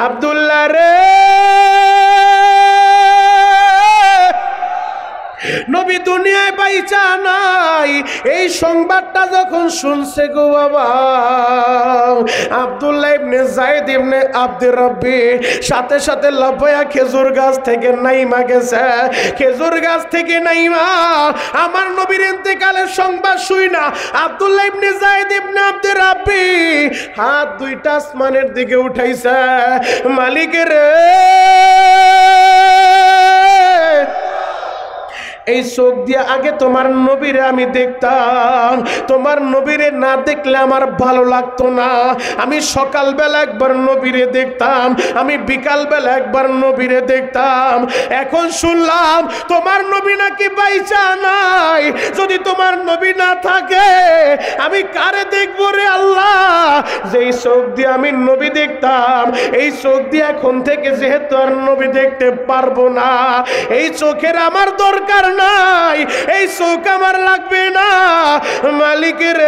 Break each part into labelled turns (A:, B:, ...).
A: আব্দুল্লাহ রে, নবী দুনিয়ায় বাইচা নাই। এই সংবাদটা যখন শুনছে গো বাবা, আব্দুল্লাহ ইবনে যায়েদ ইবনে আব্দুর রাব্বি সাথে সাথে লাফায়া খেজুর গাছ থেকে নাইমা গেছে। খেজুর গাছ থেকে নাইমা আমার নবীর ইন্তেকালের সংবাদ শুইনা আব্দুল্লাহ ইবনে যায়েদ ইবনে আব্দুর রাব্বি হাত দুইটা আসমানের দিকে উঠাইছে, মালিকের এই চোখ দিয়ে আগে তোমার নবীরে আমি দেখতাম, তোমার নবীরে না দেখলে আমার ভালো লাগতো না। আমি সকালবেলা একবার নবীরে দেখতাম, আমি বিকালবেলা একবার নবীরে দেখতাম। এখন শুনলাম তোমার নবী নাকি বাইচা নাই। যদি তোমার নবী না থাকে আমি কারে দেখবো রে আল্লাহ? যেই চোখ দিয়ে আমি নবী দেখতাম, এই চোখ দিয়ে এখন থেকে যেহেতু আর নবী দেখতে পারবো না, এই চোখের আমার দরকার নাই, এই চোখ আমার লাগবে না। মালিকের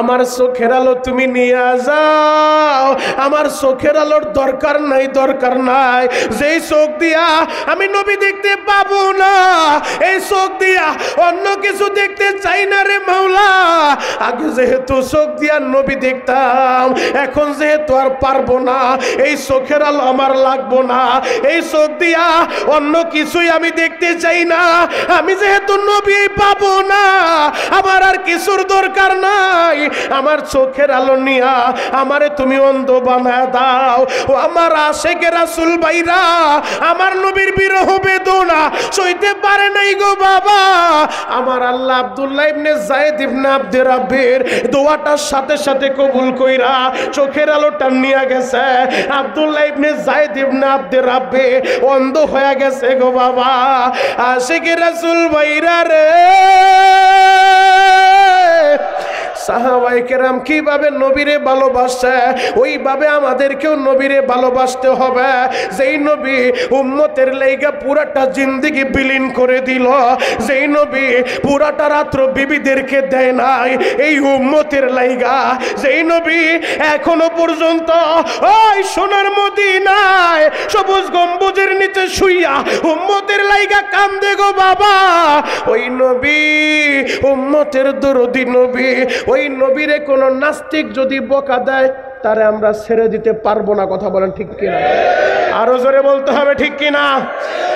A: আমার চোখের আলো তুমি নিয়ে যাও, আমার চোখের আলোর দরকার নাই, দরকার নাই। যেই চোখ দিয়া আমি নবী দেখতে পাবো না, এই চোখ দিয়া অন্য কিছু দেখতে চাই না রে মাওলা। আগে যেহেতু চোখ দিয়া নবী দেখতাম, এখন যেহেতু আর পারবো না, এই চোখের আলো আমার লাগবো না, এই চোখ দিয়া অন্য কিছুই আমি দেখতে চাই না। আমি যেহেতু নবী পাবো না, আমার আর কিছুর দরকার নাই। আমার চোখের আলো নিয়া আমারে তুমি অন্ধ বানায় দাও। ও আমার আশেকে রাসূল ভাইরা, আমার নবীর বিরহ বেদনা সইতে পারে নাই গো বাবা। আমার আল্লাহ আব্দুল্লাহ ইবনে যায়েদ ইবনে আব্দুর রাব্বির দোয়াটার সাথে সাথে কবুল কইরা চোখের আলোটা নিয়ে গেছে। আব্দুল্লাহ ইবনে যায়েদ ইবনে আব্দুর রাব্বি অন্ধ হয়ে গেছে গো বাবা। আশেকে রাসূল ভাইরা রে, সাহাবায়ে কেরাম কিভাবে নবীরে ভালোবাসে, ওইভাবে আমাদেরকেও নবীরে ভালোবাসতে হবে। যেই নবী উম্মতের লাইগা পুরাটা জিন্দেগি বিলীন করে দিল, যেই নবী পুরাটা রাত্র বিবিদেরকে দেয় নাই এই উম্মতের লাইগা, যেই নবী এখনো পর্যন্ত ওই সোনার মদিনায় সবুজ গম্বুজের নিচে শুইয়া উম্মতের লাইগা কান্দে গো বাবা, ওই নবী উম্মতের দরদি নবী। ওই নবীরে কোন নাস্তিক যদি বকা দেয় তারে আমরা ছেড়ে দিতে পারবো না। কথা বলেন ঠিক কিনা? আরো জোরে বলতে হবে ঠিক কিনা?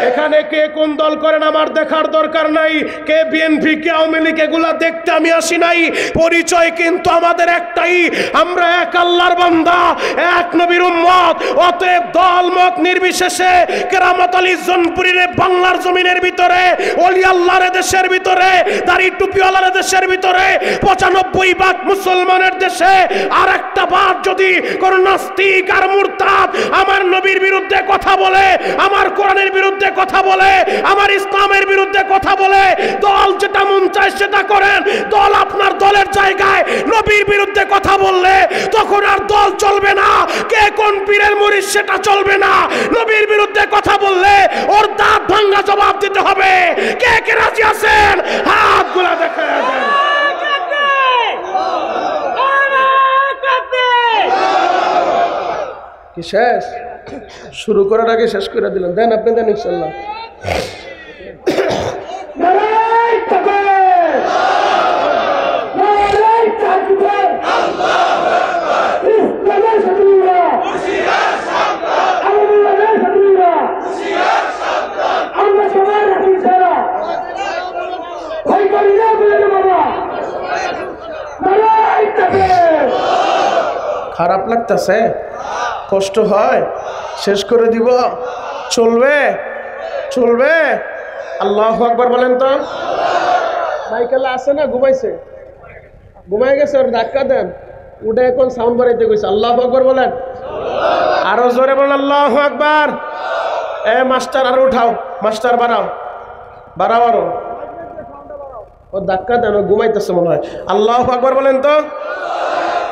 A: এখানে কে কোন দল করেন আমার দেখার দরকার নাই, কে বিএনপি কে আওয়ামী লীগ এগুলা দেখতে আমি আসি নাই। পরিচয় কিন্তু আমাদের একটাই, আমরা এক আল্লাহর বান্দা, এক নবীর উম্মত। অতএব দল মত নির্বিশেষে কেরামত আলী জনপুরীর বাংলার জমিনের ভিতরে, ওলি আল্লাহর দেশের ভিতরে, দাড়ি টুপিওয়ালার দেশের ভিতরে, ৯৫% মুসলমানের দেশে আর একটা বার যদি কোন নাস্তিক আর মুরতাদ আমার নবীর বিরুদ্ধে কথা বলে, আমার কোরআনের বিরুদ্ধে কথা বলে, আমার ইসলামের বিরুদ্ধে কথা বলে, দল যেটা মন চায় সেটা করেন। দল আপনার দলের জায়গায় নবীর বিরুদ্ধে কথা বললে তখন আর দল চলবে না, কে কোন পীরের মুরিদ সেটা চলবে না। নবীর বিরুদ্ধে কথা বললে ওর দাঁত ভাঙা জবাব দিতে হবে। কে কে রাজি আছেন হাতগুলা দেখা দেন। কি শেষ? শুরু করার আগে শেষ করে দিলেন। দেন আপনি দেন ইনশাল্লাহ। খারাপ লাগতেছে? কষ্ট হয়? শেষ করে দিব? চলবে? চলবে? আল্লাহু আকবার বলেন তো। মাইকেল আছে না? ঘুমাইছে? ঘুমাই গেছে? ওর ধাক্কা দেন, উঠে এখন সাউন্ড বাড়াইতে গেছে। আল্লাহু আকবার বলেন। আরো জোরে বলেন আল্লাহু আকবার। এ মাস্টার আরো উঠাও, মাস্টার বাড়াও, বাড়াও আরো। ও ধাক্কা দেন, ও ঘুমাইতেছে মনে হয়। আল্লাহু আকবার বলেন তো।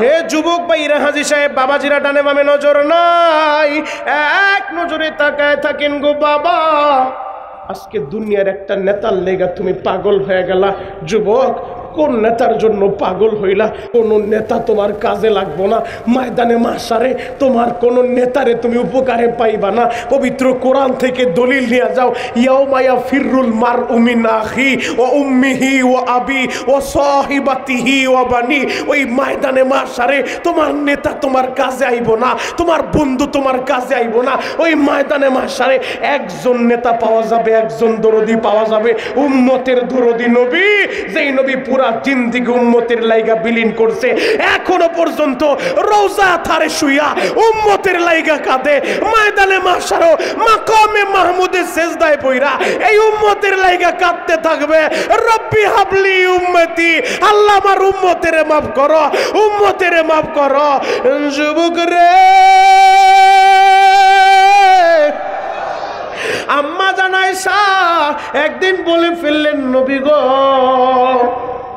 A: হে যুবক ভাইরা, হাজী সাহেব, বাবাজিরা ডানে বামে নজর নাই, এক নজরে তাকায় থাকেন গো বাবা। আজকে দুনিয়ার একটা নেতার লেগা তুমি পাগল হয়ে গেলা। যুবক, কোন নেতার জন্য পাগল হইলা? কোন নেতা তোমার কাজে লাগবো না। ময়দানে মাশারে তোমার কোন নেতারে তুমি উপকারে পাইবা না। পবিত্র কোরআন থেকে দলিল নিয়ে যাও, ইয়াউমা ইয়াফিরুল মারউ মিন আখি ওয়া উম্মিহি ওয়া আবি ওয়া সাহিবাতিহি ওয়া বানি। ওই ময়দানে মাশারে তোমার নেতা তোমার কাজে আইবো না, তোমার বন্ধু তোমার কাজে আইবো না। ওই ময়দানে মাশারে একজন নেতা পাওয়া যাবে, একজন দরদি পাওয়া যাবে, উম্মতের দরদি নবী, যেই নবী পুরা জিন্দেগি উম্মতের লাইগা বিলীন করছে, এখনো পর্যন্ত রওজা থারে শুইয়া উম্মতের লাইগা কাঁদে, ময়দানে মাশারও মাকামে মাহমুদে সেজদায় পইরা এই উম্মতের লাইগা কাঁদতে থাকবে, রব্বি হাবলি উম্মতি, আল্লাহ আমার উম্মতেরে মাফ করো, উম্মতেরে মাফ করো। যুবক রে, আম্মা জান আয়েশা একদিন বলে ফেললেন, নবী গো,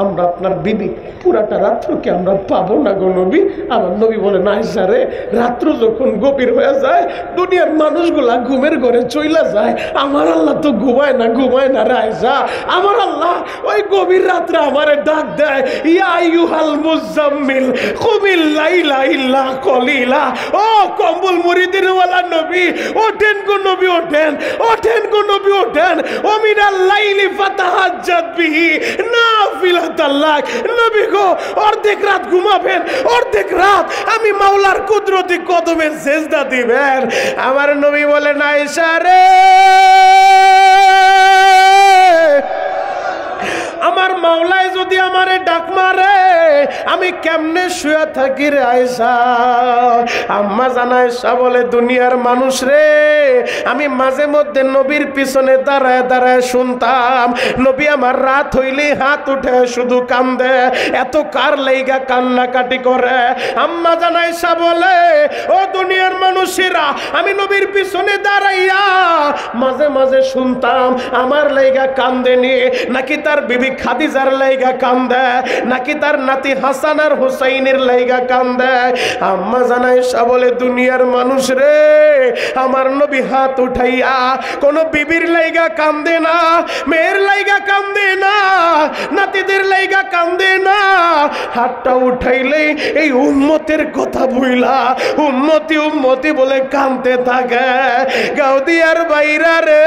A: আমরা আপনার বিবি পুরাটা রাত্রকে আমরা পাবো না গো নবী। আমার নবী বলেন, আয়েশা রে, রাত্র যখন গভীর হয়ে যায়, দুনিয়ার মানুষগুলা ঘুমের ঘরে চইলা যায়, আমার আল্লাহ তো ঘুমায় না রে আয়েশা। আমার আল্লাহ ওই গভীর রাত্রে আমারে ডাক দেয়, ইয়া আইয়ুহাল মুজাম্মিল কুমিল লাইলা ইল্লা কলিলা। ও কম্বল মুরিদের ওয়ালা নবী, ওঠেন গো নবী, ওঠেন, ওঠেন গো নবী, ওঠেন। ও মিনাল লাইলি ফাতাহাজ্জাত বিহি নাফিলাতাল লাক। নবী গো, অর্ধেক রাত ঘুমাবেন, অর্ধেক রাত আমি মাওলার কুদরতি কদমে সেজদা দিবেন। আমার নবী বলেন, আয়েশা রে, আমার মাওলায় যদি আমারে ডাক মারে, আমি কেমনে শুয়ে থাকি রে আয়েশা? আম্মা জান আয়েশা বলে, দুনিয়ার মানুষ রে, আমি মাঝে মধ্যে নবীর পিছনে দাঁড়ায় দাঁড়ায় শুনতাম, নবী আমার রাত হইলে হাত উঠে শুধু কান্দে, এত কার লাইগা কান্নাকাটি করে। আম্মা জান আয়েশা বলে, ও দুনিয়ার মানুষেরা, আমি নবীর পিছনে দাঁড়াইয়া মাঝে মাঝে শুনতাম আমার লাইগা কান্দে নিয়ে, নাকি তার বিবি খাদিজার লাইগা কান্দে, নাকি তার নাতি হাসান আর হুসাইনের লাইগা কান্দে। আম্মা জান আয়েশা বলে, দুনিয়ার মানুষ রে, আমার নবী হাত উঠাইয়া কোন বিবির লাইগা কান্দে না, মেয়ের লাইগা কান্দে না, নাতিদের লাইগা কান্দে না, হাতটা উঠাইলে এই উম্মতের কথা ভুইলা উম্মতি উম্মতি বলে কান্দতে থাকে। গাউদিয়ার বাইরা রে,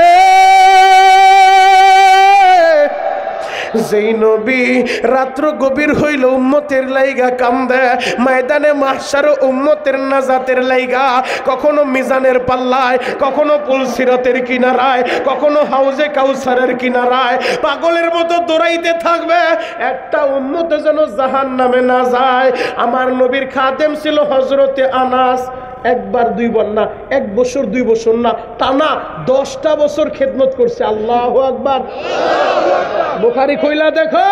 A: যেই নবী রাত্র গভীর হইল উম্মতের লাইগা কান্দে, ময়দানে মাহশার উম্মতের নাজাতের লাইগা, কখনো মিজানের পাল্লায়, কখনো পুলসিরাতের কিনারায়, কখনো হাউজে কাউসারের কিনারায় পাগলের মতো দৌড়াইতে থাকবে, একটা উম্মত যেন জাহান্নামে না যায়। আমার নবীর খাদেম ছিল হযরতে আনাস। একবার দুইবার না, 1 বছর 2 বছর না, টানা 10টা বছর খেদমত করছে। আল্লাহু আকবার। বুখারী কইলা দেখো,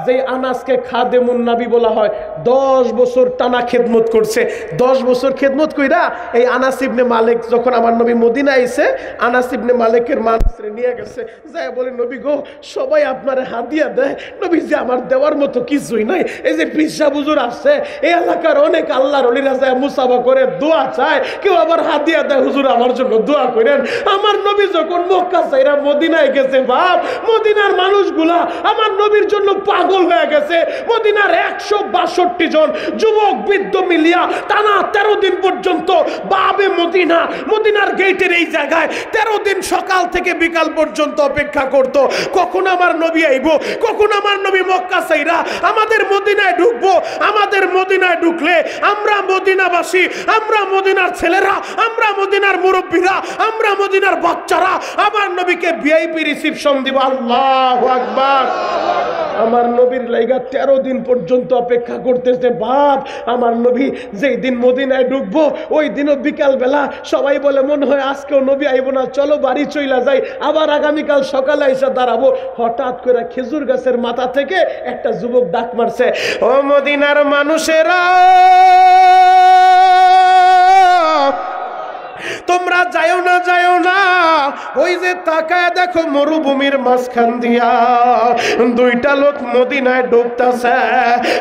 A: যে আনাসকে খাদেমুন নবী বলা হয়, 10 বছর টানা খেদমত করছে। 10 বছর খেদমত কইরা এই আনাস ইবনে মালিক যখন আমার নবী মদিনা আইছে, আনাস ইবনে মালিকের মানুষরে নিয়ে গেছে, যায় বলে, নবী গো, সবাই আপনারে হাদিয়া দেয়, নবী যে আমার দেওয়ার মতো কিছুই নাই, এই যে পিসা বুজুর আসছে, এই এলাকার অনেক আল্লাহর ওলিরা যায় মুসাফা করে দোয়া চায়, কেউ আবার হাদিয়া দেয়, হুজুর আমার জন্য দোয়া করেন। আমার নবী যখন মক্কা ছাইরা মদিনায় গেছে, বাপ, মদিনার মানুষগুলা আমার নবীর জন্য পাগল হয়ে গেছে। মদিনার 162 জন যুবক বৃদ্ধ মিলিয়া টানা 13 দিন পর্যন্ত বাবে মদিনা, মদিনার গেটের এই জায়গায় 13 দিন সকাল থেকে বিকাল পর্যন্ত অপেক্ষা করত, কখন আমার নবী আইবো, কখন আমার নবী মক্কা ছাইরা আমাদের মদিনায় ঢুকবো। আমাদের মদিনায় ঢুকলে আমরা মদিনাবাসী, আমরা মদিনার ছেলেরা, আমরা মদিনার মুরব্বীরা, আমরা মদিনার বাচ্চারা আমার নবীকে ভিআইপি রিসিপশন দিব। আল্লাহু আকবার। আমার নবীর লাইগা 13 দিন পর্যন্ত অপেক্ষা করতেছে। বাপ, আমার নবী যেই দিন মদিনায় ঢুকবো, ওই দিনও বিকাল বেলা সবাই বলে, মনে হয় আজকেও নবী আইব না, চলো বাড়ি চইলা যাই, আবার আগামীকাল সকালে এসে দাঁড়াবো। হঠাৎ করে খেজুর গাছের মাথা থেকে একটা যুবক ডাক মারছে, ও মদিনার মানুষেরা, তোমরা যাও না, যাও না, ওই যে তাকায় দেখো মরুভূমির মাঝখান দিয়া 2টা লোক মদিনায় ঢুকতেছে।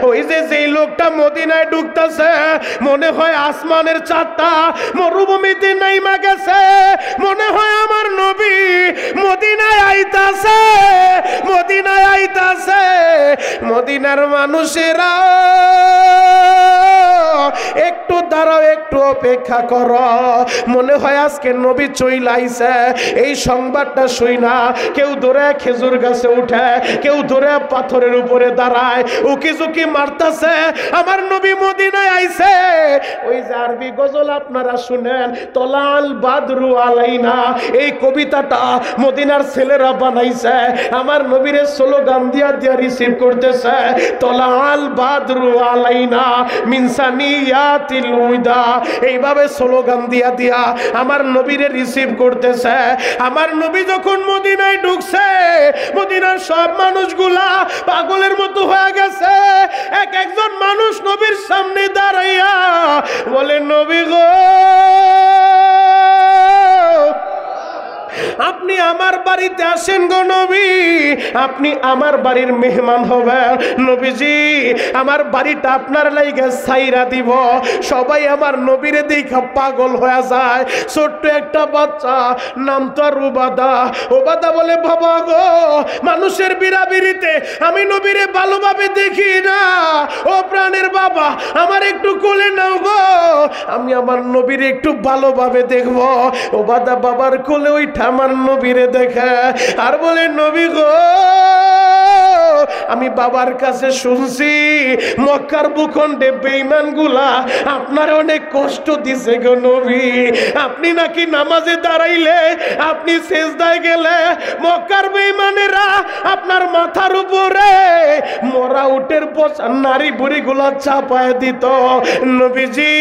A: ওই যে যেই লোকটা মদিনায় ঢুকতেছে, মনে হয় আসমানের চাঁদটা মরুভূমিতে নাইমা গেছে, মনে হয় আমার নবী মদিনায় আইতাছে, মদিনায় আইতাছে। মদিনার মানুষেরা একটু দাঁড়াও, একটু অপেক্ষা করো, মনে হয় আজকে নবী চইলা আইছে। এই সংবাদটা শুই না কেউ ধরে খেজুর গাছে উঠে, কেউ ধরে পাথরের উপরে দাঁড়ায়, উকি ঝুঁকি মারতাছে আমার নবী মদিনায় আইছে। ওই যে আরবি গজল আপনারা শুনেন, তলাল বাদরু আলাইনা, এই কবিতাটা মদিনার ছেলেরা বানাইছে, আমার নবীরে স্লোগান দিয়া দিয়া রিসিভ করতেছে। তলাল বাদরু আলাইনা মিনসানিয়াতিল উদা, এইভাবে স্লোগান দিয়া দিয়া আমার নবীরে রিসিভ করতেছে। আমার নবী যখন মদিনায় ঢুকছে, মদিনার সব মানুষগুলা পাগলের মতো হয়ে গেছে। এক একজন মানুষ নবীর সামনে দাঁড়াইয়া বলে, নবী গো, আপনি আমার বাড়িতে আসেন গো নবী, আপনি আমার বাড়ির মেহমান হবেন। নবীজি, আমার বাড়িটা আপনার লাইগা ছাইরা দিব। সবাই আমার নবীরে দেখা পাগল হয়ে যায়। ছোট্ট একটা বাচ্চা, নাম তো আর উবাদা। উবাদা বলে, বাবা গো, মানুষের বিরাবিরিতে আমি নবীরে ভালোভাবে দেখি না, ও প্রাণের বাবা, আমার একটু কোলে নাও গো, আমি আমার নবীরে একটু ভালোভাবে দেখবো। উবাদা বাবার কোলে ওই আমার নবীরে দেখে আর বলে, নবী গো, আমি বাবার কাছে শুনছি মক্কার ভূখণ্ডে বেঈমানগুলা আপনার অনেক কষ্ট দিছে গো নবী। আপনি নাকি নামাজে দাঁড়াইলে, আপনি সিজদায় গেলে মক্কার বেঈমানেরা আপনার মাথার উপরে মরা উটের পচা নারী বুড়িগুলা চাপায় দিত। নবীজি,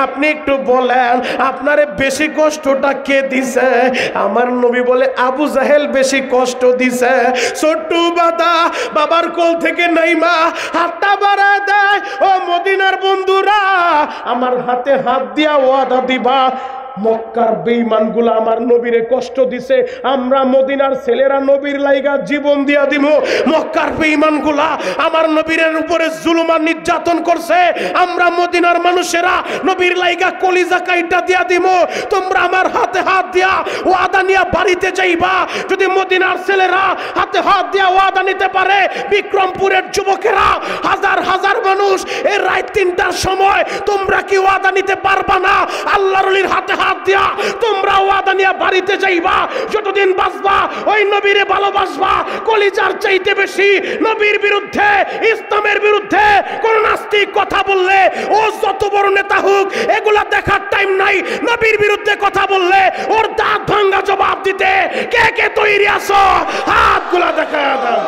A: আপনি একটু বলেন আপনারে বেশি কষ্টটা কে দিছে? আমার নবী বলে, আবু জাহেল বেশি কষ্ট দিছে। ছোট্ট বাদা বাবার কোল থেকে নাইমা হাতটা বাড়ায় দেয়, ও মদিনার বন্ধুরা, আমার হাতে হাত দিয়া ওয়াদা দিবা, মক্কার বেঈমানগুলা আমার নবীরে কষ্ট দিছে, আমরা মদিনার ছেলেরা নবীর লাইগা জীবন দিয়া দিব। মক্কার বেঈমানগুলা আমার নবীর উপরে জুলুম আর নির্যাতন করছে, আমরা মদিনার মানুষেরা নবীর লাইগা কলিজা কাইটা দিয়া দিব। তোমরা আমার হাতে হাত দিয়া ওয়াদা নিয়া বাড়িতে যাইবা। যদি মদিনার ছেলেরা হাতে হাত দিয়া ওয়াদা নিতে পারে, বিক্রমপুরের যুবকেরা হাজার হাজার মানুষ এই রাত ৩টার সময়, তোমরা কি ওয়াদা নিতে পারবা না? আল্লাহর ওলির হাতে হাত দিয়া তোমরা ওয়াদা নিয়ে বাড়িতে যাইবা। যতদিন বাঁচবা ওই নবীরে ভালোবাসবা কলিজার চাইতে বেশি। নবীর বিরুদ্ধে, ইসলামের বিরুদ্ধে কোন নাস্তিক কথা বললে, ও যত বড় নেতা হোক, এগুলা দেখার টাইম নাই। নবীর বিরুদ্ধে কথা বললে ওর দাঁত ভাঙ্গা জবাব দিতে কে কে তৈরি আছো? হাতগুলা দেখা দাও।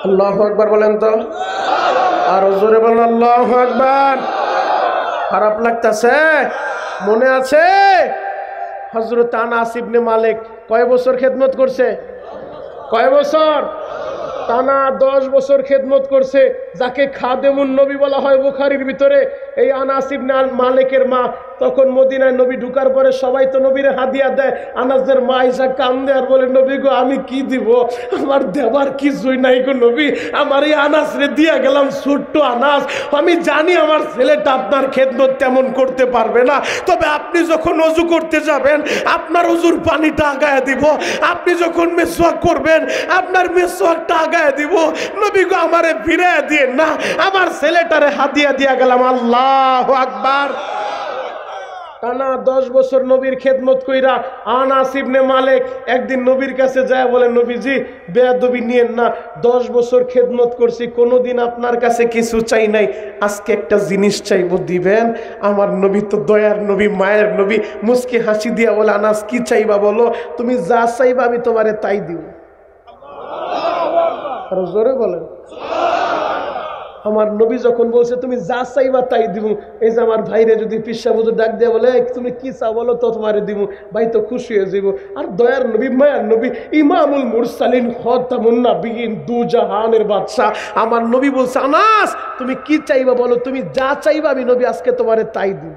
A: আল্লাহু আকবার বলেন তো, আর জোরে বলেন আল্লাহু আকবার। খারাপ লাগতেছে? মনে আছে হযরত আনাস ইবনে মালিক কয় বছর খেদমত করছে? কয় বছর? টানা 10 বছর খেদমত করছে। যাকে খাদেমুন নবী বলা হয় বুখারীর ভিতরে, এই আনাস ইবনে মালিকের মা তখন মদিনায় নবী ঢুকার পরে সবাই তো নবীরে হাদিয়া দেয়। আনাসের মা ইসা কান্দে আর বলে, নবী গো, আমি কি দিব? আমার দেবার কিছুই নাই গো নবী, আমার এই আনাস রে দিয়া গেলাম, ছোট্ট আনাস। আমি জানি আমার ছেলেটা আপনার খেদমত তেমন করতে পারবে না, তবে আপনি যখন ওযু করতে যাবেন আপনার ওযুর পানিটা আগায় দিব, আপনি যখন মেসওয়াক করবেন আপনার মেসওয়াকটা আগায় দিব। নবী গো, আমারে ফিরাইয়া দিয়ে না, আমার ছেলেটারে হাদিয়া দিয়া গেলাম। আল্লাহু আকবার। টানা 10 বছর নবীর খেদমত কইরা আনাস ইবনে মালিক একদিন নবীর কাছে যায়, বলে, নবীজি বেয়াদবি নিয়েন না, 10 বছর খেদমত করছি, কোনোদিন আপনার কাছে কিছু চাই নাই, আজকে একটা জিনিস চাইবো, দিবেন? আমার নবী তো দয়ার নবী, মায়ের নবী, মুস্কি হাসি দিয়া বলে, আনাস কি চাইবা বলো, তুমি যা চাইবা আমি তোমারে তাই দিব। আর জোরে বলেন। আমার নবী যখন বলছে তুমি যা চাইবা তাই দিব, এই যে আমার ভাইরে যদি পিসা হুজুর ডাক দিয়ে বলে তুমি কি চাও বলো তো তোমারে দিব, ভাই তো খুশি হয়ে যাইব। আর দয়ার নবী মায়ার নবী ইমামুল মুরসালিন খাতামুন নাবিয়িন দু জাহানের বাদশা আমার নবী বলছে আনাস তুমি কি চাইবা বলো, তুমি যা চাইবা আমি নবী আজকে তোমারে তাই দিব।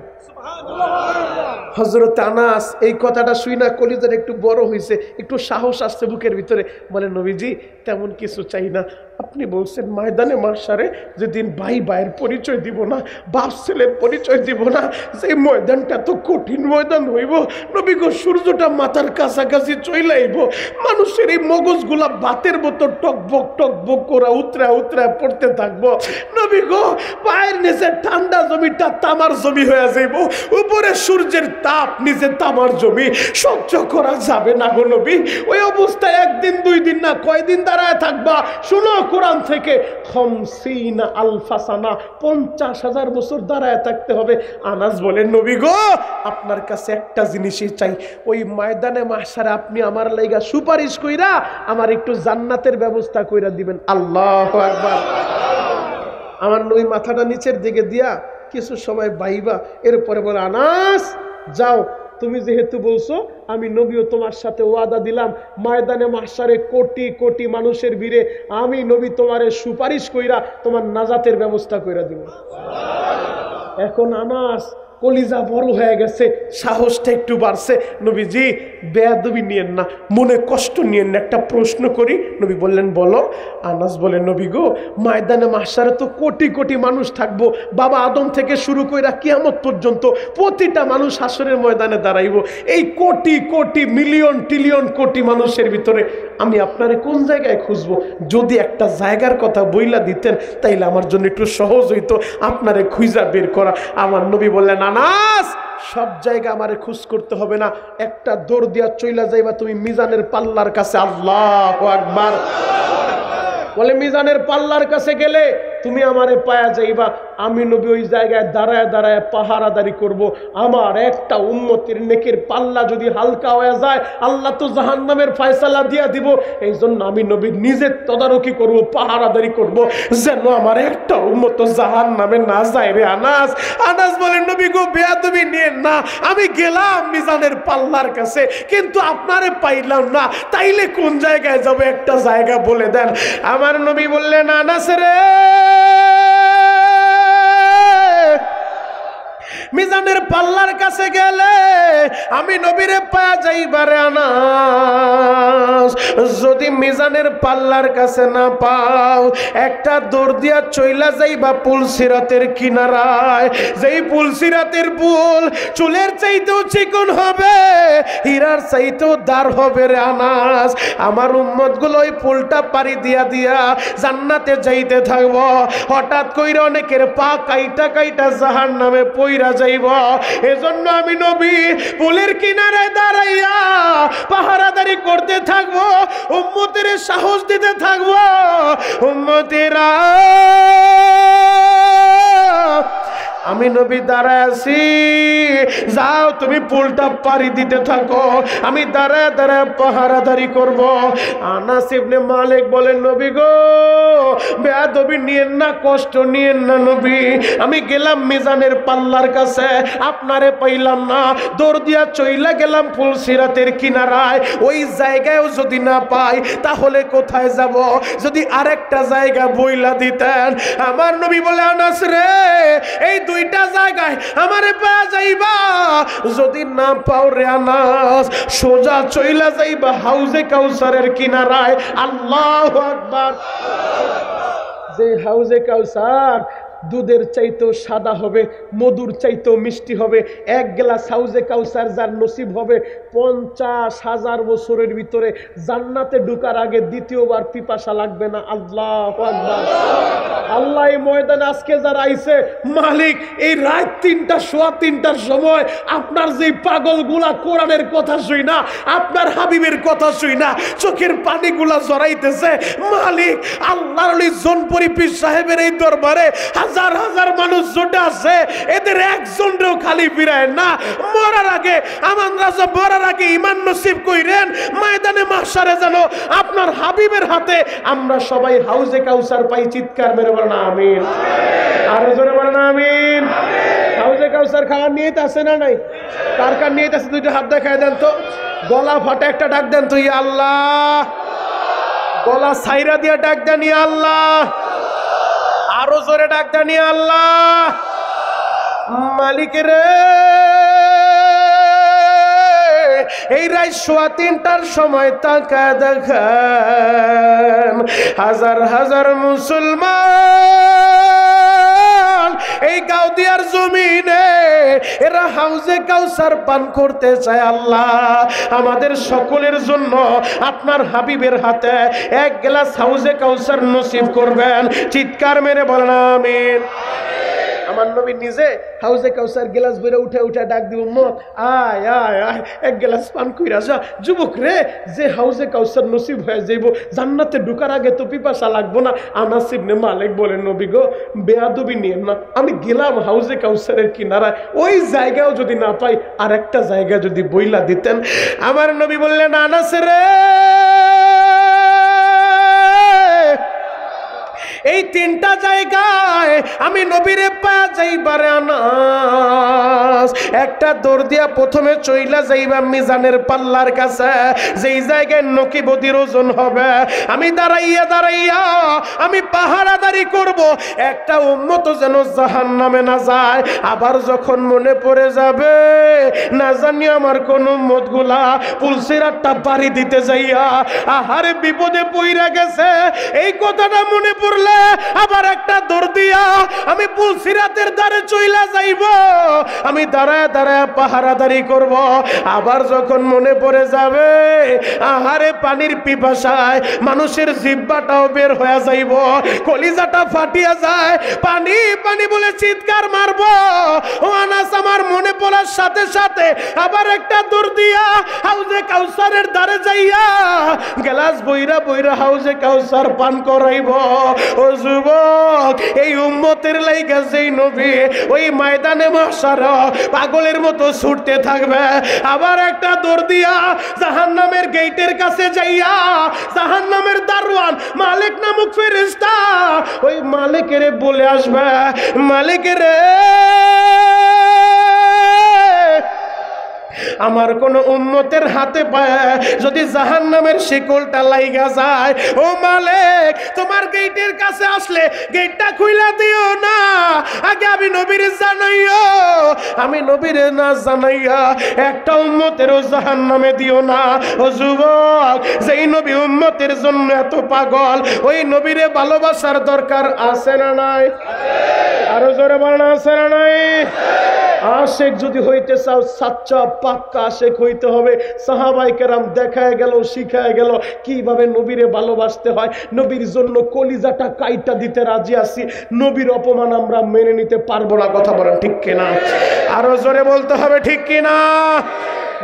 A: হযরত আনাস এই কথাটা শুইনা কলিজার একটু বড় হয়েছে, একটু সাহস আসছে বুকের ভিতরে। বলে নবীজি তেমন কিছু চাই না, আপনি বলছেন ময়দানে মাশারে যেদিন ভাই ভাইয়ের পরিচয় দিব না, বাপ ছেলের পরিচয় দিব না, যে ময়দানটা তো কঠিন ময়দান হইব নবী গো, সূর্যটা মাথার কাছাকাছি চলে আইব, মানুষের এই মগজগুলা বাতের মতো টকবক টকবক করে উতরা উতরা পড়তে থাকবো নবী গো, পায়ের নিচে ঠান্ডা জমিটা তামার জমি হয়ে যাইব, উপরে সূর্যের তাপ নিচে তামার জমি, সহ্য করা যাবে না গো নবী। ওই অবস্থায় একদিন দুই দিন না কয়দিন দাঁড়ায় থাকবা? শুনো কোরআন থেকে 50,000 বছর দাঁড়ায় থাকতে হবে। আনাস বলেন নবী গো আপনার কাছে একটা জিনিসই চাই, ওই ময়দানে মাহশারে আপনি আমার লাইগা সুপারিশ কইরা আমার একটু জান্নাতের ব্যবস্থা কইরা দিবেন। আল্লাহু আকবার। আমার নবী মাথাটা নিচের দিকে দিয়া কিছু সময় বাইবা, এরপরে বলে আনাস যাও, তুমি যেহেতু বলছো আমি নবীও তোমার সাথে ওয়াদা দিলাম ময়দানে মাহশারে কোটি কোটি মানুষের ভিড়ে আমি নবী তোমারে সুপারিশ কইরা তোমার নাজাতের ব্যবস্থা কইরা দিব। এখন আনাস কলিজা বড় হয়ে গেছে, সাহসটা একটু বাড়ছে। নবীজি বেয়াদবি নিয়েন না, মনে কষ্ট নিয়েন না, একটা প্রশ্ন করি। নবী বললেন বলো। আনাস বলেন নবী গো ময়দানে মাহশারে তো কোটি কোটি মানুষ থাকবো, বাবা আদম থেকে শুরু কইরা কিয়ামত পর্যন্ত প্রতিটা মানুষ হাসরের ময়দানে দাঁড়াইব, এই কোটি কোটি মিলিয়ন ট্রিলিয়ন কোটি মানুষের ভিতরে আমি আপনারে কোন জায়গায় খুঁজবো? যদি একটা জায়গার কথা বইলা দিতেন তাইলে আমার জন্য একটু সহজ হইতো আপনারে খুঁজা বের করা। আমার নবী বললেন আনাস সব জায়গা আমারে খুঁজ করতে হবে না, একটা দৌড় দিয়া চইলা যাইবা তুমি মিজানের পাল্লার কাছে। আল্লাহু আকবার। বলে মিজানের পাল্লার কাছে গেলে তুমি আমারে পায়া যাইবা, আমি নবী ওই জায়গায় দাঁড়ায় দাঁড়ায় পাহারাদারি করব। আমার একটা উম্মতের নেকের পাল্লা যদি হালকা হয়ে যায় আল্লাহ তো জাহান্নামের ফয়সালা দিয়া দিব, এই জন্য আমি নবী নিজে তদারকি করব, পাহারাদারি করব, যেন আমার একটা উম্মত জাহান্নামে না যায় রে। আনাস আনাস বলেন নবী গো বেয়াদবি নিয়েন না, আমি গেলাম মিজানের পাল্লার কাছে কিন্তু আপনারে পাইলাম না, তাইলে কোন জায়গায় যাব একটা জায়গা বলে দেন। আমার নবী বললেন আনাস রে মিজানের পাল্লার কাছে গেলে আমি নবীরে পাওয়া যাইবারে আনাস, যদি মিজানের পাল্লার কাছে না পাও একটা দৌড় দিয়া চইলা যাইবা পুলসিরাতের কিনারায়, যেই পুলসিরাতের পুল চুলের চাইতেও চিকন হবে, হীরার চাইতেও দার হবে রে আনাস। আমার উম্মত গুলো ওই পুলটা পাড়ি দিয়া দিয়া জান্নাতে যাইতে থাকবো, হঠাৎ কইরা অনেকের পা কাইটা কাইটা জাহান্নামে পইরা যাইব। এজন্য আমি নবী পুলের কিনারায় দাঁড়াইয়া পাহারাদারি করতে থাকবো, উম্মতের সাহস দিতে থাকবো, উম্মতেরা আমি নবী দাঁড়ায় আছি, যাও তুমি পুলটা পাড়ি দিতে থাকো, আমি দাঁড়ায় দাঁড়ায় পাহারাদারি করব। আনাস ইবনে মালিক বলেন নবী গো বেয়াদবি নিয়েন না, কষ্ট নিয়েন না নবী, আমি গেলাম মিজানের পাল্লার কাছে আপনারে পাইলাম না, দৌড় দিয়া চইলা গেলাম ফুলসিরাতের কিনারায়, ওই জায়গায়ও যদি না পাই তাহলে কোথায় যাব? যদি আরেকটা জায়গা বইলা দিতেন। আমার নবী বলে আনাস রে এই দুইটা জায়গায় আমারে পাওয়া যাইবা, যদি না পাও রে আনাস সোজা চইলা যাইবা হাউজে কাউসারের কিনারায়। আল্লাহু আকবার। যে হাউজে কাউসার দুধের চাইতেও সাদা হবে, মধুর চাইতেও মিষ্টি হবে, এক গ্লাস হাউজে কাউসার যার নসিব হবে 50,000 বছরের ভিতরে জান্নাতে ঢোকার আগে দ্বিতীয়বার পিপাসা লাগবে না। আল্লাহু আকবার। আল্লাহ এই ময়দানে আজকে যারা আইছে মালিক এই রাত 3টা সোয়া 3টার সময় আপনার যে পাগলগুলা কোরআনের কথা শুই না, আপনার হাবিবের কথা শুই না, চোখের পানিগুলা জড়াইতেছে মালিক আল্লাহর ওলি জোনপুরি পীর সাহেবের এই দরবারে হাজার হাজার মানুষ জোটে আছে, এদের একজনও খালি ফিরায় না। মরার আগে আমান রাজা মরার আগে ঈমান নসিব কইরেন, ময়দানে মাহশারে যেন আপনার হাবিবের হাতে আমরা সবাই হাউজে কাউসার পাই। চিৎকার মেরে বলেন আমিন। আরো জোরে বলেন আমিন। হাউজে কাউসার খাওয়ার নিয়ত আছে না নাই? কার কার নিয়ত আছে দুইটা হাত দেখায় দেন তো। গলা ফাটে একটা ডাক দেন তো, ইয়া আল্লাহ। গলা সাইরা দিয়ে ডাক দেন, ইয়া আল্লাহ। আরো জোরে ডাক দেন, ইয়া আল্লাহ। মালিক রে, এই রাত 3:15টার সময় তাকায় দেখেন হাজার হাজার মুসলমান এই গাউদিয়ার জমিনে এরা হাউজে কাউসার পান করতে চায়। আল্লাহ আমাদের সকলের জন্য আপনার হাবিবের হাতে এক গ্লাস হাউজে কাউসার নসিব করবেন। চিৎকার মেরে বলেন আমিন। আমার নবী নিজে হাউজে কাউসার গ্লাস বেড়ে উঠে উঠে ডাক দিব, উম্মত আয় আয় আয় এক গ্লাস পান কইরা যা। যুবক রে, যে হাউজে কাউসার নসিব হয়ে যাইব জান্নাতে ঢোকার আগে তো পিপাসা লাগবো না? আনাস ইবনে মালিক বলেন, নবী গো বেয়াদবি নিয়েন না, আমি গেলাম হাউজে কাউসারের কিনারায়, ওই জায়গাও যদি না পাই আর একটা জায়গা যদি বইলা দিতেন। আমার নবী বললেন, আনাস রে, এই 3টা জায়গায় আমি নবীরে পা যাইবারে আনাস একটা দৌড় দিয়া প্রথমে চইলা যাইবা মিজানের পাল্লার কাছে, যেই জায়গায় নকিবদির ওজন হবে। আমি দাঁড়াইয়া দাঁড়াইয়া আমি পাহারাদারি করব, একটা উম্মত যেন জাহান্নামে না যায়। আবার যখন মনে পড়ে যাবে না জানি আমার কোন উম্মতগুলা পুলসিরাতটা পাড়ি দিতে যাইয়া আহারে বিপদে পইরা গেছে, এই কথাটা মনে পড়লে আবার একটা দৌড় দিয়া আমি পুলসিরাতের দ্বারে চইলা যাইব। আমি দাঁড়ায় দাঁড়ায় পাহারাদারি করব। আবার যখন মনে পড়ে যাবে আহারে পানির পিপাসায় মানুষের জিহ্বাটাও বের হয়ে যাইব, কলিজাটা ফাটিয়া যায়, পানি পানি বলে চিৎকার মারব। ও আনাস, আমার মনে পড়ার সাথে সাথে আবার একটা দৌড় দিয়া হাউজে কাউসারের দ্বারে যাইয়া গ্লাস বইরা বইরা হাউজে কাউসার পান করাইব। ও যুবক, এই উম্মতের লাইগা যেই নবী ওই ময়দানে মাহশার পাগলের মতো ছুটতে থাকবে, আবার একটা দৌড় দিয়া জাহান্নামের গেটের কাছে যাইয়া জাহান্নামের দারওয়ান মালিক নামক ফেরেশতা ওই মালিকের বলে আসবে, মালিকের আমার কোন উম্মতের হাতে পায়ে যদি জাহান্নামের শিকলটা লাইগা যায়, ও মালিক তোমার গেটের কাছে আসলে গেটটা খুইলা দিও না, আগে আমি নবীরে জানাইও, আমি নবীরে না জানাইয়া একটা উম্মতেরও জাহান্নামে দিও না। ও যুবক, যেই নবী উম্মতের জন্য এত পাগল, ওই নবীরে ভালোবাসার দরকার আছে না নাই? আরো জোরে বলেন আছে না নাই? আশেক যদি হইতে চাও সাচ্চা পাক্কা আশেক হইতে হবে। সাহাবায়ে কেরাম দেখায় গেল, শিখায় গেল কিভাবে নবীরে ভালোবাসতে হয়। নবীর জন্য কলিজাটা কাইটা দিতে রাজি আছি, নবীর অপমান আমরা মেনে নিতে পারবো না। কথা বলেন ঠিক কিনা? আরো জোরে বলতে হবে ঠিক কিনা?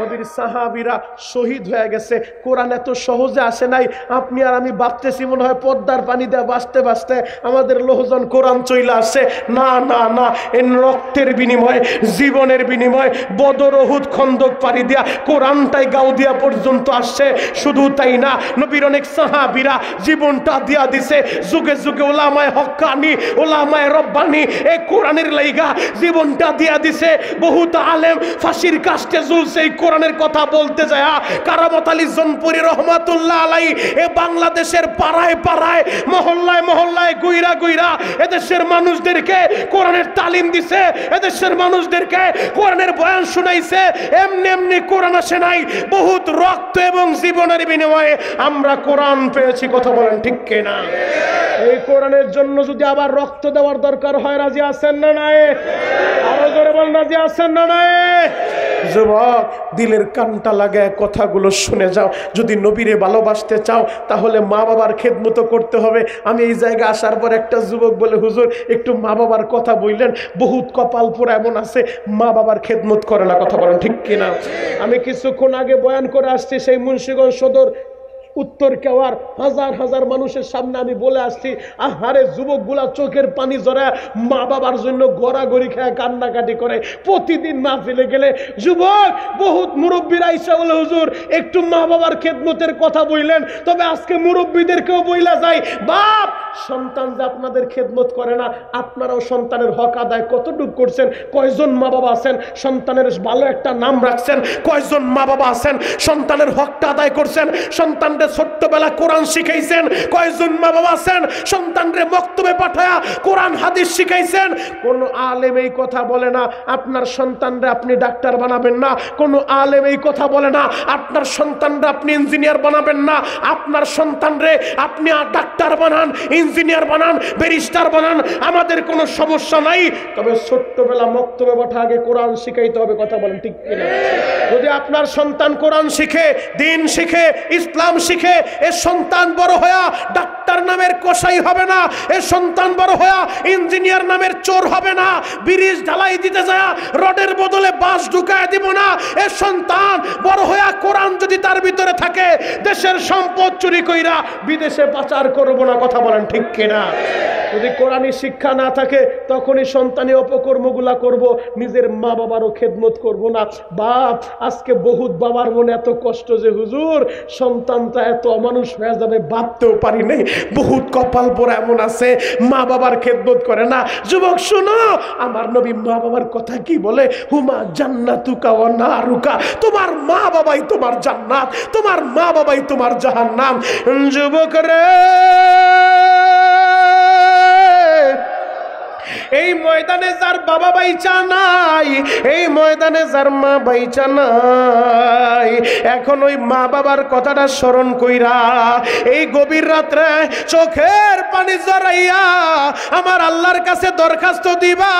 A: নবীর সাহাবীরা শহীদ হয়ে গেছে, কোরআন এত সহজে আসে নাই। আপনি আর আমি ভাবতেছি মনে হয় পদ্মার পানি দিয়ে বাঁচতে বাঁচতে আমাদের লোহজন কোরআন চইলা আসে। না না না, এই রক্তের বিনিময়ে, জীবনের বিনিময়ে বদর উহুদ খন্দক পাড়ি দিয়া কোরআনটাই গাউদিয়া পর্যন্ত আসছে। শুধু তাই না, নবীর অনেক সাহাবীরা জীবনটা দিয়া দিছে। যুগে যুগে ওলামায়ে হক্কানি, ওলামায়ে রব্বানি এই কোরআনের লাইগা জীবনটা দিয়া দিছে। বহুত আলেম ফাঁসির কাস্টে ঝুলছে এই কোরআনের কথা বলতে যায়। কারামত আলী জনপুরি রহমাতুল্লাহ আলাই এ বাংলাদেশের পাড়ায় পাড়ায়, মহল্লায় মহল্লায়, গুইরা গুইরা এদেশের মানুষদেরকে কোরআনের তালিম দিছে, এদেশের মানুষদেরকে কোরআনের বয়ান শুনাইছে। এমনি এমনি কোরআন আসে নাই, বহুত রক্ত এবং জীবনের বিনিময়ে আমরা কোরআন পেয়েছি। কথা বলেন ঠিক কিনা? এই কোরআনের জন্য যদি আবার রক্ত দেওয়ার দরকার হয়, রাজি আছেন না নাই? আরো জোরে বলেন, রাজি আছেন না নাই? যুবক, দিলের কানটা লাগায় কথাগুলো শুনে যাও। যদি নবীরে ভালোবাসতে চাও তাহলে মা বাবার খেদমত করতে হবে। আমি এই জায়গায় আসার পর একটা যুবক বলে, হুজুর একটু মা বাবার কথা বললেন। বহুত কপাল পোড়া এমন আছে মা বাবার খেদমত করে না। কথা বলেন ঠিক কিনা? আমি কিছুক্ষণ আগে বয়ান করে আসছি সেই মুন্সিগঞ্জ সদর উত্তর কেওয়ার হাজার হাজার মানুষের সামনে আমি বলে আসছি, আহারে যুবকগুলা চোখের পানি ঝরা মা বাবার জন্য গড়াগড়ি খায় কান্নাকাটি করে। প্রতিদিন মাহফিলে গেলে যুবক বহুত মুরব্বীরা ইচ্ছা বলে, হুজুর একটু মা বাবার খেদমতের কথা বললেন, তবে আজকে মুরব্বীদেরকেও বইলা যায়, বাপ সন্তান যে আপনাদের খেদমত করে না, আপনারাও সন্তানের হক আদায় কতটুকু করছেন? কয়জন মা বাবা আছেন সন্তানের ভালো একটা নাম রাখছেন? কয়জন মা বাবা আছেন সন্তানের হকটা আদায় করছেন? সন্তানদের ছোট্টবেলা কোরআন শিখাইছেন? কয়জন মা বাবা আছেন সন্তানরে মক্তবে পাঠায়া কোরআন হাদিস শিখাইছেন? কোন আলেম এই কথা বলে না আপনার সন্তানরে আপনি ডাক্তার বানাবেন না। কোন আলেম এই কথা বলে না আপনার সন্তানরে আপনি ইঞ্জিনিয়ার বানাবেন না। আপনার সন্তানরে আপনি ডাক্তার বানান, ইঞ্জিনিয়ার বানান, ব্যারিস্টার বানান, আমাদের কোনো সমস্যা নাই, তবে ছোট্টবেলা মক্তবে পাঠা আগে কোরআন শিখাইতে হবে। কথা বলেন ঠিক কিনা? যদি আপনার সন্তান কোরআন শিখে, দিন শিখে, ইসলাম শিখে, এ সন্তান বড় হয়া ডাক্তার নামের কসাই হবে না, এ সন্তান বড় হয়া ইঞ্জিনিয়ার নামের চোর হবে না, ব্রিজ ঢালাই দিতে যায় রডের বদলে বাঁশ ঢুকায় দিব না। এ সন্তান বড় হয়া কোরআন যদি তার ভিতরে থাকে, দেশের সম্পদ চুরি কইরা বিদেশে পাচার করব না। কথা বলেন ঠিক কিনা? যদি কোরআনী শিক্ষা না থাকে তখনই সন্তানি অপকর্মগুলা করব, নিজের মা বাবারও খেদমত করব না। বাপ আজকে বহুত বাবার মনে এত কষ্ট যে হুজুর সন্তানটা এত অমানুষ হয়ে যাবে ভাবতেও পারি নাই। বহুত কপাল পোড়া এমন আছে মা বাবার খেদমত করে না। যুবক শুনো, আমার নবী মা বাবার কথা কি বলে? হুমা জান্নাতুকা ওয়া নারুকা, তোমার মা বাবাই তোমার জান্নাত, তোমার মা বাবাই তোমার জাহান্নাম। যুবক রে, এই ময়দানে যার বাবা বাইচা নাই, এই ময়দানে যার মা বাইচা নাই, এখন ওই মা বাবার কথাটা স্মরণ কইরা এই গভীর রাত্রে চোখের পানি জড়াইয়া আমার আল্লাহর কাছে দরখাস্ত দিবা,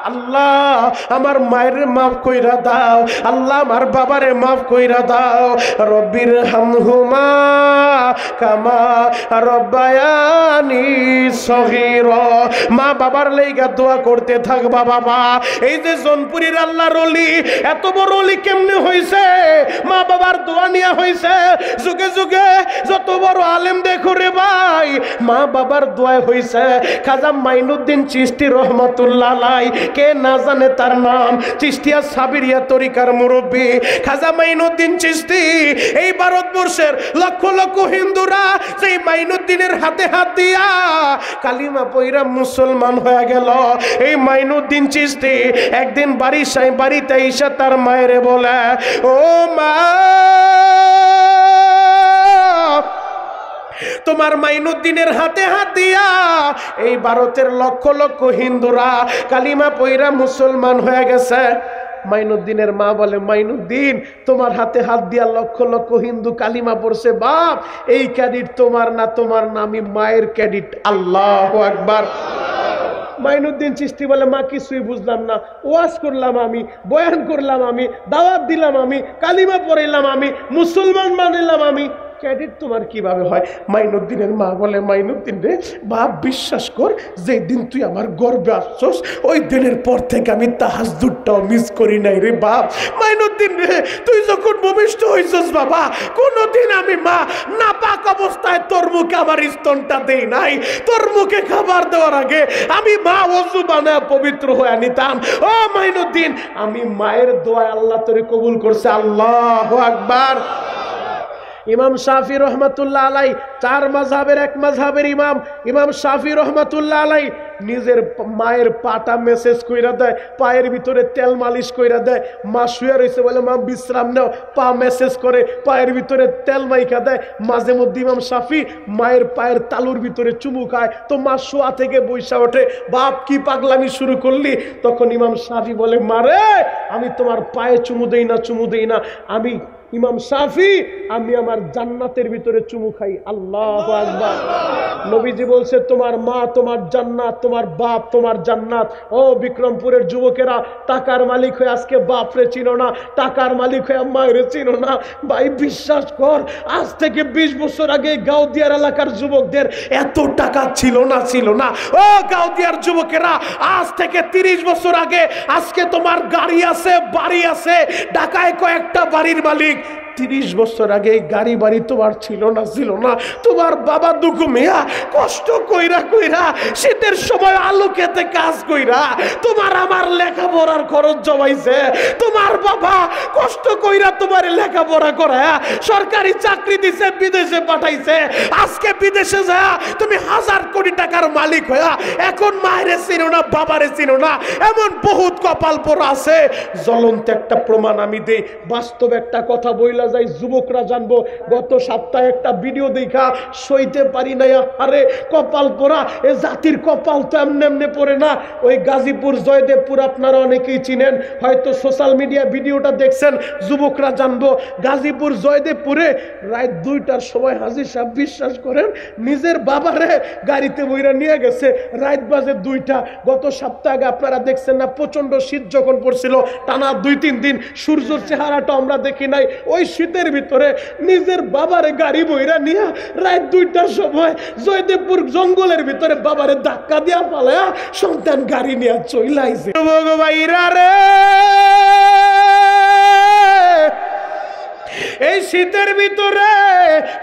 A: আল্লাহ আমার মায়ের মাফ কইরা দাও, আল্লাহ আমার বাবারে মাফ কইরা দাও। রব্বির হামহুমা কামা রব্বায়ানি সগীরা। মা বাবার লেগা দোয়া করতে থাকবা বাবা। এই যে জনপুরীর আল্লাহর ওলি, এত বড় ওলি কেমনে হইছে? মা বাবার দোয়া নিয়া হইছে। যুগে যুগে যত বড় আলেম দেখো রে ভাই, মা বাবার দোয়ায় হইছে। খাজা মাইনুদ্দিন চিশতি রহমাতুল্লাহ আলাই, কে না জানে তার নাম? চিশতিয়া সাবিরিয়া তরিকার মুরব্বী খাজা মাইনুদ্দিন চিশতি। এই ভারতবর্ষের লক্ষ লক্ষ হিন্দুরা সেই মাইনুদ্দিনের হাতে হাত দিয়া কালিমা পয়রা মুসলমান হয়ে গেল। এই মাইনুদ্দিন চিশতি একদিন বাড়িতে এসে তার মায়েরে বলে, ও মা, তোমার মাইনুদ্দিনের হাতে হাত দিয়া এই ভারতের লক্ষ লক্ষ হিন্দুরা কালিমা পয়রা মুসলমান হয়ে গেছে। মাইনুদ্দিনের মা বলে, মাইনুদ্দিন তোমার হাতে হাত দিয়া লক্ষ লক্ষ হিন্দু কালিমা পড়ছে। বাপ এই ক্রেডিট তোমার না, তোমার না, আমি মায়ের ক্রেডিট। আল্লাহু আকবার। মাইনুদ্দিন চিশতি বলে, মা কিছুই বুঝলাম না, ওয়াজ করলাম আমি, বয়ান করলাম আমি, দাওয়াত দিলাম আমি, কালিমা পড়াইলাম আমি, মুসলমান বানাইলাম আমি, ক্রেডিট তোমার কিভাবে হয়? মাইনুদ্দিনের মা বলে, মাইনুদ্দিন রে বাপ বিশ্বাস কর, যে দিন তুই আমার গর্বে আসছস ওই দিনের পর থেকে আমি তাহাজ্জুদটাও মিস করি নাই রে বাপ। মাইনুদ্দিন রে তুই যখন ভূমিষ্ঠ হইছস বাবা, কোনোদিন আমি মা নাপাক অবস্থায় তোর মুখে আমার স্তনটা দেই নাই। তোর মুখে খাবার দেওয়ার আগে আমি মা ওযু বানায় পবিত্র হয়ে নিতাম। ও মাইনুদ্দিন, আমি মায়ের দোয়া আল্লাহ তোরে কবুল করছে। আল্লাহু আকবার। ইমাম শাফি রহমাতুল্লাহ আলাই, চার মাযহাবের এক মাযহাবের ইমাম, ইমাম শাফি রহমাতুল্লাহ আলাই নিজের মায়ের পাটা মেসেজ কইরা দেয়, পায়ের ভিতরে তেল মালিশ কইরা দেয়। মা শুয়ে রয়েছে বলে, মা বিশ্রাম নাও, পা মেসেজ করে পায়ের ভিতরে তেল মাইখা দেয়। মাঝে মধ্যে ইমাম শাফি মায়ের পায়ের তালুর ভিতরে চুমু খায়। তো মা শোয়া থেকে বৈশা ওঠে, বাপ কি পাগলামি শুরু করলি? তখন ইমাম শাফি বলে, মারে আমি তোমার পায়ে চুমু দেই না, চুমু দেই না, আমি ইমাম শাফি, আমি আমার জান্নাতের ভিতরে চুমু খাই। আল্লাহু আকবার। নবীজি বলছে, তোমার মা তোমার জান্নাত, তোমার বাপ তোমার জান্নাত। ও বিক্রমপুরের যুবকেরা, টাকার মালিক হয়ে আজকে বাপরে চিনো না, টাকার মালিক হয়ে মায়ের চিনো না। ভাই বিশ্বাস কর, আজ থেকে 20 বছর আগে গাউদিয়ার এলাকার যুবকদের এত টাকা ছিল না। ও গাউদিয়ার যুবকেরা, আজ থেকে 30 বছর আগে আজকে তোমার গাড়ি আছে, বাড়ি আছে, ঢাকায় কয়েকটা বাড়ির মালিক। 30 বছর আগে এই গাড়ি বাড়ি তোমার ছিল না তোমার বাবা দুঃখ মিয়া কষ্ট কইরা শীতের সময় আলু খেতে কাজ কইরা তোমার আমার লেখাপড়ার খরচ জমাইছে, তোমার বাবা কষ্ট কইরা তোমার লেখাপড়া করে সরকারি চাকরি দিছে, বিদেশে পাঠাইছে। আজকে বিদেশে যা তুমি 1000 কোটি টাকার মালিক হইয়া এখন মায়েরে চিনো না, বাবারে চিনো না, এমন বহুত কপাল পোড়া আছে। জ্বলন্ত একটা প্রমাণ আমি দেই, বাস্তব একটা কথা বইলা যাই, যুবকরা জানবো। গত সপ্তাহে একটা ভিডিও দেখা সইতে পারি না, আরে কপাল পোড়া, এ জাতির কপাল তো এমনি পড়ে না। ওই গাজীপুর জয়দেবপুর আপনারা অনেকেই চিনেন, হয়তো সোশ্যাল মিডিয়া ভিডিওটা দেখছেন, যুবকরা জানবো। গাজীপুর জয়দেবপুরে রাত 2টার সময় হাজী সাহেব বিশ্বাস করেন নিজের বাবারে গাড়িতে বইরা নিয়ে গেছে, রাত বাজে 2টা। গত সপ্তাহে আগে আপনারা দেখছেন না, প্রচন্ড শীত যখন পড়ছিল টানা 2-3 দিন, সূর্যের চেহারাটা আমরা দেখি নাই। ওই শীতের ভিতরে নিজের বাবারে গাড়ি বইরা নিয়ে রাত 2টার সময় জয়দেবপুর জঙ্গলের ভিতরে বাবারে ধাক্কা দিয়া পালায়া সন্তান গাড়ি নিয়ে চলে আইছে। ভাইরা রে, এই শীতের ভিতরে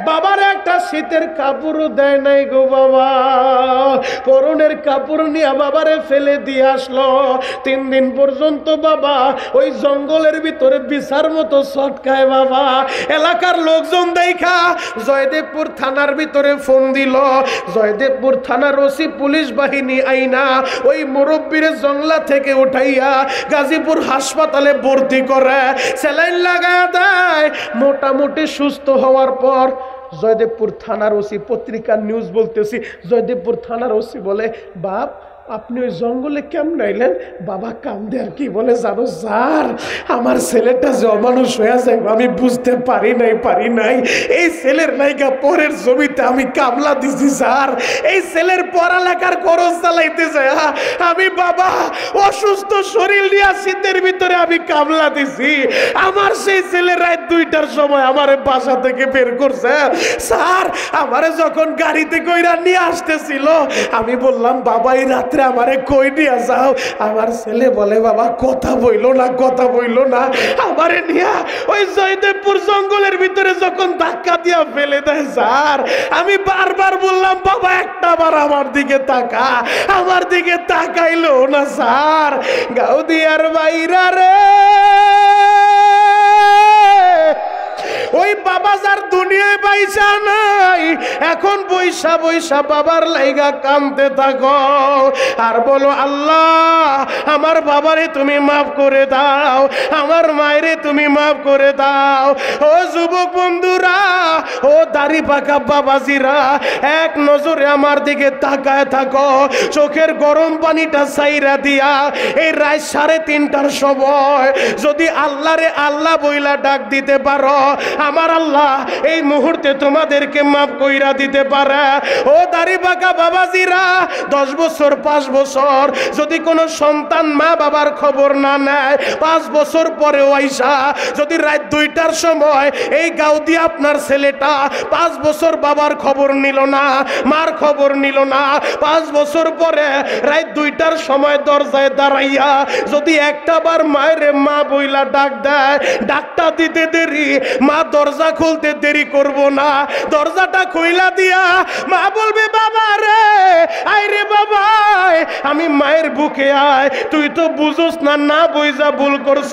A: বাবার একটা শীতের কাপড় দেয় নাই গো বাবা, পরনের কাপড় নিয়ে বাবারে ফেলে দিয়ে আসলো। 3 দিন পর্যন্ত বাবা ওই জঙ্গলের ভিতরে বিছার মতো ছটকায় বাবা। এলাকার লোকজন দেখা জয়দেবপুর থানার ভিতরে ফোন দিল। জয়দেবপুর থানার ওসি পুলিশ বাহিনী আইনা ওই মুরব্বীরে জংলা থেকে উঠাইয়া গাজীপুর হাসপাতালে ভর্তি করে, স্যালাইন লাগায়া দেয়। মোটামুটি সুস্থ হওয়ার পর জয়দেবপুর থানার ওসি, পত্রিকার নিউজ বলতেছি, জয়দেবপুর থানার ওসি বলে, বাপ আপনি ওই জঙ্গলে কেমন আইলেন? বাবা কান্দে আর কি বলে জানো, স্যার আমার ছেলেটা যে অমানুষ হয়ে যায় আমি বুঝতে পারি নাই। এই ছেলের নাইকা পরের জমিতে আমি কামলা দিছি স্যার, এই ছেলের পড়ালেখার খরচ চালাইতে যায় আমি বাবা অসুস্থ শরীর নিয়ে শীতের ভিতরে আমি কামলা দিছি। আমার সেই ছেলে রাত 2টার সময় আমারে বাসা থেকে বের করছে স্যার। আমারে যখন গাড়িতে কইরা নিয়ে আসতেছিল আমি বললাম, বাবা এই রাত্রে আমারে কই নিয়ে যাও? আমার ছেলে বলে, বাবা কথা বইলো না। আমারে নিয়ে ওই জয়দেবপুর জঙ্গলের ভিতরে যখন ধাক্কা দিয়া ফেলে দেয় স্যার, আমি বারবার বললাম, বাবা একটা বার আমার দিকে তাকা, আমার দিকে তাকাইলো না স্যার। গাউদিয়ার বাইরা রে, ওই বাবা যার দুনিয়ায় পয়সা নাই, এখন বৈশা বাবার লাইগা কাঁদতে থাকো আর বলো, আল্লাহ আমার বাবারে তুমি মাফ করে দাও, আমার মায়েরে তুমি মাফ করে দাও। ও যুবক বন্ধুরা, ও দাড়ি পাকা বাবাজিরা, এক নজরে আমার দিকে তাকায় থাকো, চোখের গরম পানিটা সাইরা দিয়া এই রাত 3:30টার সময় যদি আল্লাহরে আল্লাহ বইলা ডাক দিতে পারো, আমার আল্লাহ এই মুহূর্তে তোমাদেরকে মাফ কইরা দিতে পারে। ও দাড়ি পাকা বাবাজিরা, 10 বছর 5 বছর যদি কোনো সন্তান মা বাবার খবর না নেয়, 5 বছর পরে আইসা যদি রাত 2টার সময় এই গাউদি আপনার ছেলেটা 5 বছর বাবার খবর নিল না, মার খবর নিল না, 5 বছর পরে রাত 2টার সময় দরজায় দাঁড়াইয়া যদি একটা বার মায়ের মা বইলা ডাক দেয়, ডাকটা দিতে দেরি, মা দরজা খুলতে দেরি করব না, দরজাটা খুইলা দিয়া মা বলবে, বাবা রে আয় রে বাবা, আমি মায়ের বুকে আয়, তুই তো বুঝোস না বুঝা ভুল করছ।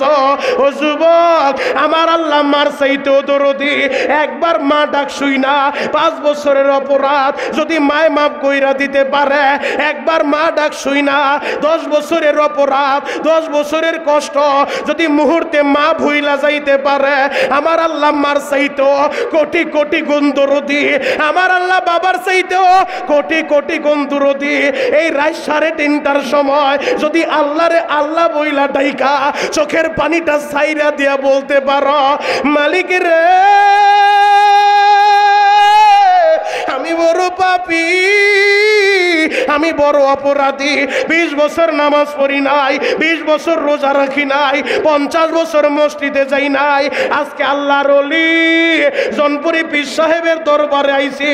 A: ও যুবক, আমার আল্লাহ মার চাইতেও দরদি, একবার মা ডাক শুই না 5 বছরের অপরাধ যদি মায় মাফ কইরা দিতে পারে, একবার মা ডাক শুই না 10 বছরের অপরাধ, 10 বছরের কষ্ট যদি মুহূর্তে মা ভুইলা যাইতে পারে, আমার আল্লাহ মার চাইতেও কোটি কোটি গুণ দরদি, আমার আল্লাহ বাবার চাইতেও কোটি কোটি গুণ দরদি। এই রাত 3:30টার সময় যদি আল্লাহরে আল্লাহ বইলা ডাইকা চোখের পানিটা ছাইরা দিয়া বলতে পারো, মালিক রে আমি বড় পাপী, আমি বড় অপরাধী। 20 বছর নামাজ পড়ি নাই, 20 বছর রোজা রাখি নাই, 50 বছর মসজিদে যাই নাই। আজকে আল্লাহর ওলি জনপুরি পীর সাহেবের দরবারে আইছি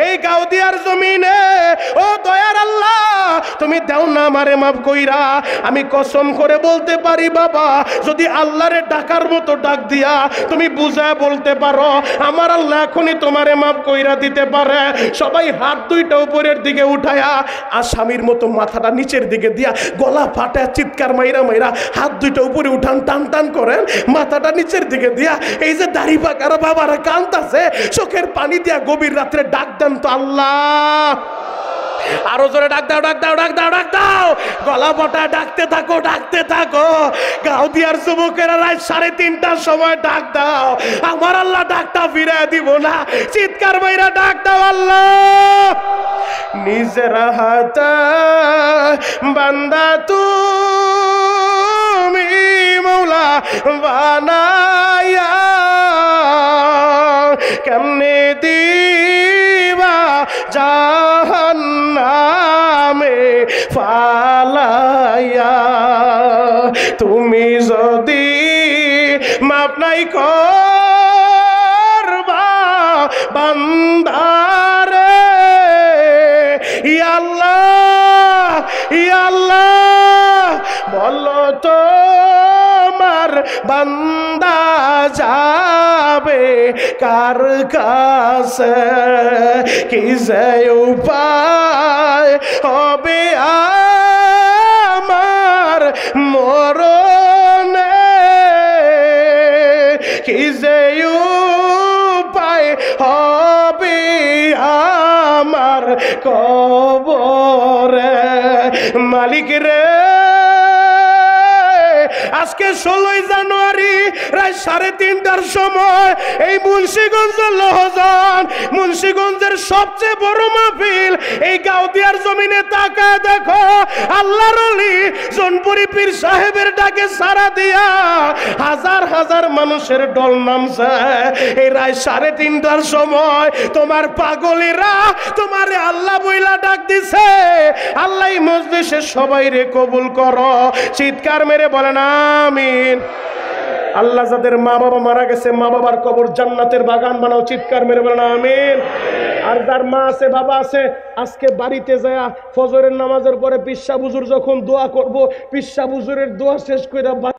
A: এই গাউদিয়ার জমিনে। ও দয়ার আল্লাহ, তুমি দাও না আমারে মাফ কইরা। আমি কসম করে বলতে পারি বাবা, যদি আল্লাহরে ডাকার মতো ডাক দিয়া তুমি বুঝায় বলতে পারো, আমার আল্লাহ এখনই তোমারে মাফ কইরা দিতে পারে। সবাই হাত দুইটা উপরের দিকে উঠায়া আর স্বামীর মতো মাথাটা নিচের দিকে দিয়া গলা ফাটা চিৎকার মাইরা মাইরা হাত দুইটা উপরে উঠান, টান টান করেন, মাথাটা নিচের দিকে দিয়া। এই যে দাড়ি পাকার বাবারা কাঁদতাছে, চোখের পানি দিয়া গভীর রাত্রে ডাক দেন তো আল্লাহ। আরো জোরে ডাক দাও, ডাক দাও, ডাক দাও, ডাক দাও, গলা বটা ডাকতে থাকো, ডাকতে থাকো। গাউদিয়ার যুবকেরা রাত 3:30টার সময় ডাক দাও, আমার আল্লাহ ডাকটা ফিরে দিব না। চিৎকার মাইরা ডাক দাও আল্লাহ। নিজের হাতে বান্দা তুমি মৌলা বানায়া কেমনে দিবা জাহান্নামে ফালাইয়া। তুমি যদি মাপ নাই করবা বান্দারে, ইয়া আল্লাহ, ইয়া আল্লাহ, বলো তোমার বান্দা যাবে কার কাছে, কি যে উপায় হবে আমার মরণে, কি যে উপায় হবে আমার কবরে। মালিক রে, আজকে 16 জানুয়ারি রাত 3:30টার সময় এই মুন্সিগঞ্জের লোহজন, মুন্সিগঞ্জের সবচেয়ে বড় মাহফিল, এই গাউদিয়ার জমিনে তাকায় দেখো, আল্লাহর ওলি জনপুরি পীর সাহেবের ডাকে সাড়া দিয়া হাজার হাজার মানুষের ঢল নামছে। এই রাত 3:30টার সময় তোমার পাগলেরা তোমারে আল্লাহ বইলা ডাক দিছে। আল্লাহ মজলিসে সবাই রে কবুল করো। চিৎকার মেরে বলেন আমিন। আল্লাহ যাদের মা বাবা মারা গেছে, মা বাবার কবর জান্নাতের বাগান বানাও। চিৎকার মেরে বলেন আমিন। আর যার মা আছে বাবা আছে, আজকে বাড়িতে যায় ফজরের নামাজের পরে পিসা বুজুর যখন দোয়া করব, পিসা বুজুরের দোয়া শেষ করে